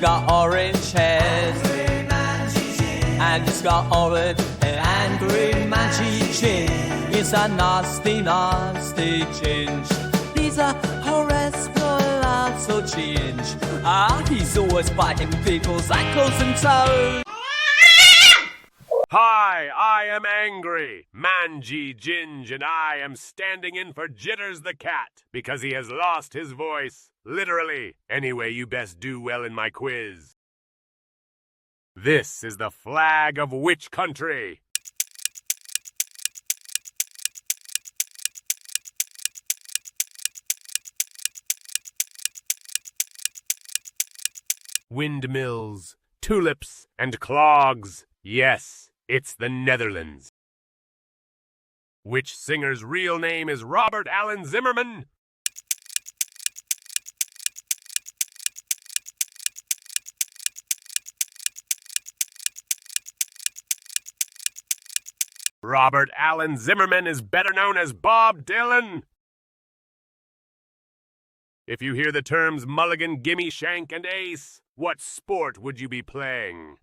got orange hairs. And he's got orange hair. Angry Mangy Ginge is a nasty, nasty Ginge. He's a Horace Palazzo Ginge. He's always biting people's ankles and toes. Hi, I am angry, Mangy Ginge, and I am standing in for Jitters the cat because he has lost his voice. Literally. Anyway, you best do well in my quiz. This is the flag of which country? Windmills, tulips, and clogs. Yes, it's the Netherlands. Which singer's real name is Robert Allen Zimmerman? Robert Allen Zimmerman is better known as Bob Dylan. If you hear the terms mulligan, gimme, shank, and ace, what sport would you be playing?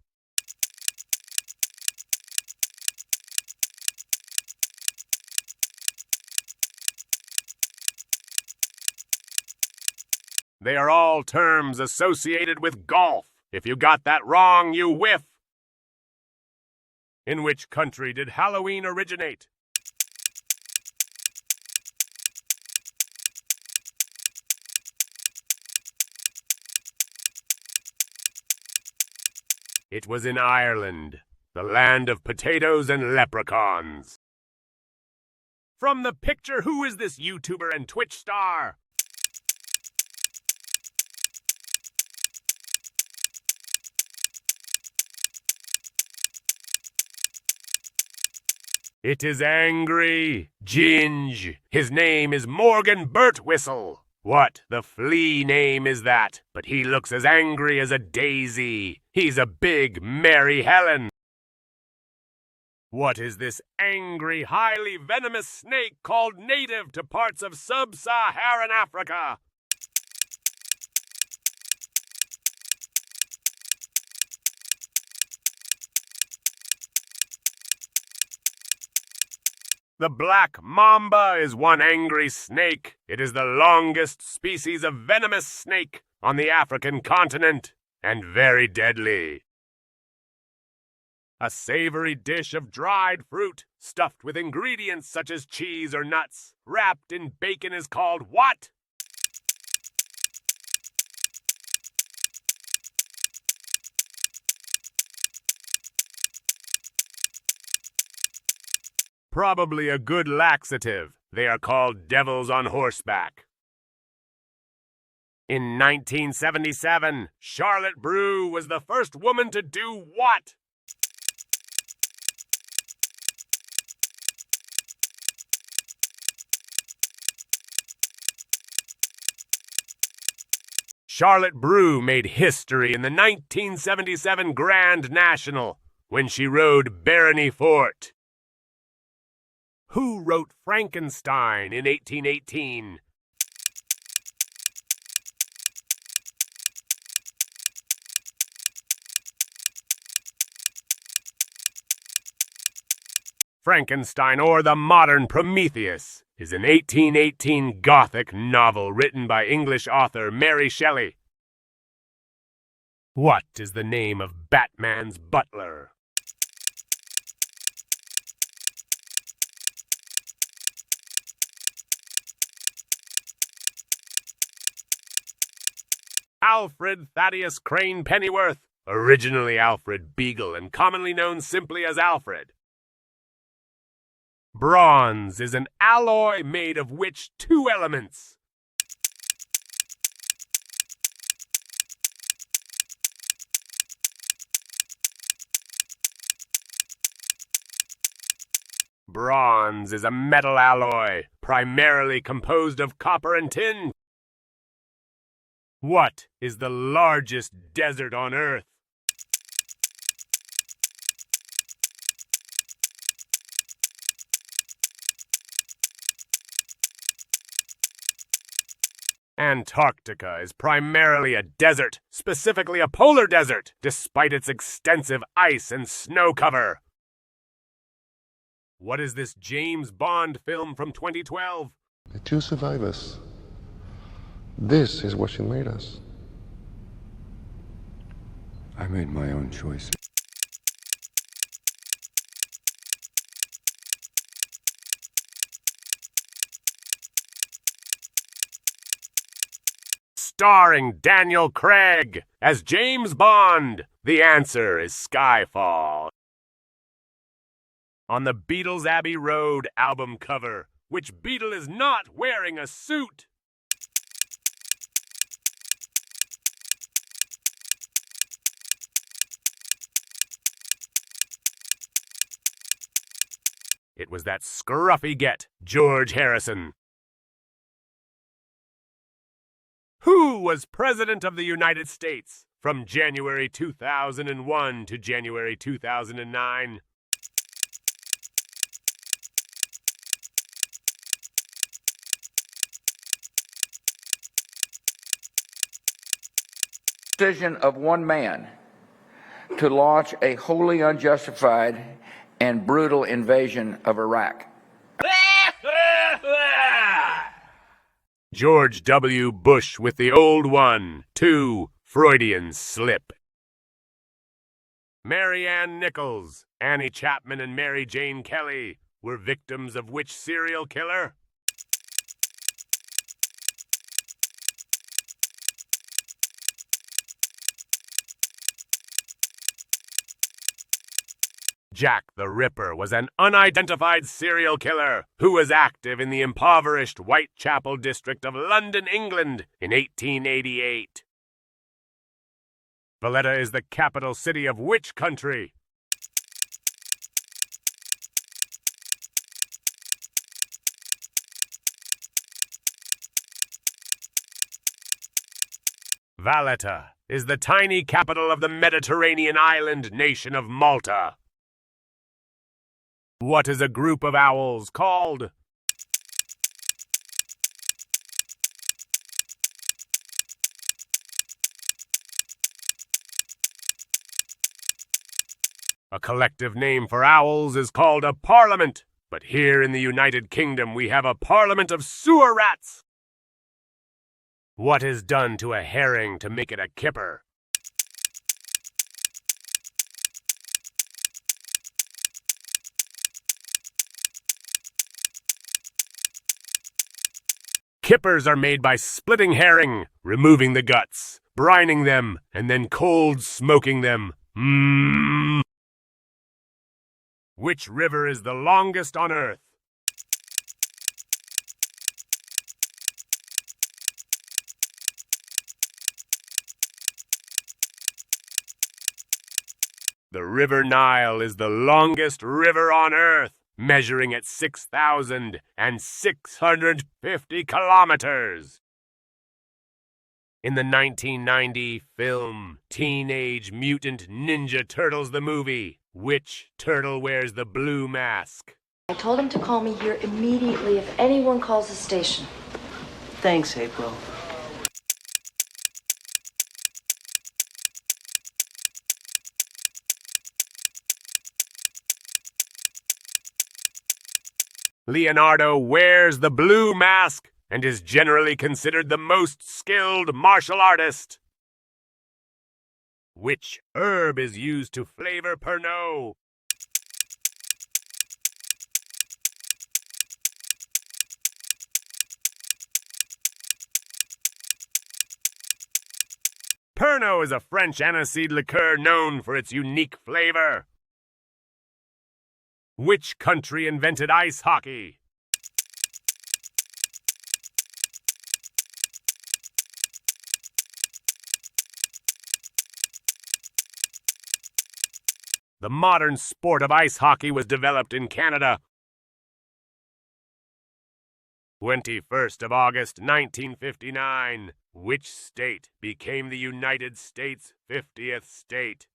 They are all terms associated with golf. If you got that wrong, you whiff. In which country did Halloween originate? It was in Ireland, the land of potatoes and leprechauns. From the picture, who is this YouTuber and Twitch star? It is Angry Ginge. His name is Morgan Birtwhistle. What the flea name is that? But he looks as angry as a daisy. He's a big Mary Helen. What is this angry, highly venomous snake called native to parts of sub-Saharan Africa? The black mamba is one angry snake. It is the longest species of venomous snake on the African continent, and very deadly. A savory dish of dried fruit, stuffed with ingredients such as cheese or nuts, wrapped in bacon is called what? Probably a good laxative. They are called devils on horseback. In 1977, Charlotte Brew was the first woman to do what? Charlotte Brew made history in the 1977 Grand National when she rode Barony Fort. Who wrote Frankenstein in 1818? Frankenstein, or the Modern Prometheus, is an 1818 Gothic novel written by English author Mary Shelley. What is the name of Batman's butler? Alfred Thaddeus Crane Pennyworth, originally Alfred Beagle and commonly known simply as Alfred. Bronze is an alloy made of which two elements? Bronze is a metal alloy, primarily composed of copper and tin. What is the largest desert on Earth? Antarctica is primarily a desert, specifically a polar desert, despite its extensive ice and snow cover. What is this James Bond film from 2012? The two survivors. This is what you made us. I made my own choice. Starring Daniel Craig as James Bond. The answer is Skyfall. On the Beatles' Abbey Road album cover, which Beatle is not wearing a suit? It was that scruffy get, George Harrison. Who was President of the United States from January 2001 to January 2009? Decision of one man to launch a wholly unjustified and brutal invasion of Iraq. George W. Bush with the old one. 2. Freudian slip. Mary Ann Nichols, Annie Chapman, and Mary Jane Kelly were victims of which serial killer? Jack the Ripper was an unidentified serial killer who was active in the impoverished Whitechapel district of London, England in 1888. Valletta is the capital city of which country? Valletta is the tiny capital of the Mediterranean island nation of Malta. What is a group of owls called? A collective name for owls is called a parliament, but here in the United Kingdom we have a parliament of sewer rats. What is done to a herring to make it a kipper? Kippers are made by splitting herring, removing the guts, brining them, and then cold smoking them. Which river is the longest on Earth? The River Nile is the longest river on Earth, measuring at 6,650 kilometers. In the 1990 film Teenage Mutant Ninja Turtles the movie, which turtle wears the blue mask? I told him to call me here immediately if anyone calls the station. Thanks, April. Leonardo wears the blue mask and is generally considered the most skilled martial artist. Which herb is used to flavor Pernod? Pernod is a French aniseed liqueur known for its unique flavor. Which country invented ice hockey? The modern sport of ice hockey was developed in Canada. 21st of August, 1959. Which state became the United States' 50th state?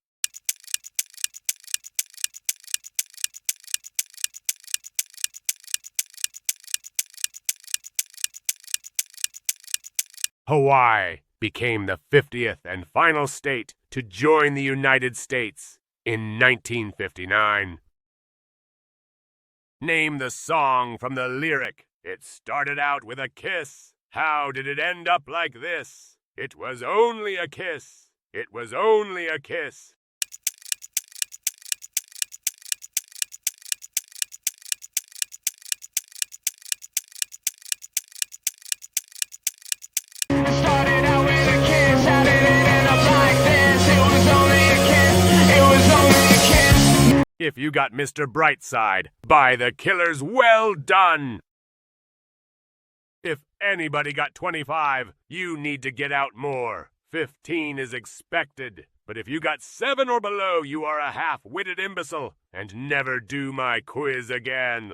Hawaii became the 50th and final state to join the United States in 1959. Name the song from the lyric. It started out with a kiss. How did it end up like this? It was only a kiss. It was only a kiss. Started out with a kiss, how did it end up like this? It was only a kiss, it was only a kiss. If you got Mr. Brightside by the Killers, well done! If anybody got 25, you need to get out more. 15 is expected. But if you got 7 or below, you are a half-witted imbecile, and never do my quiz again.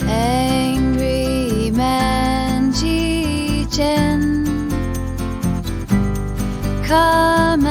Angry Mangy Ginge, come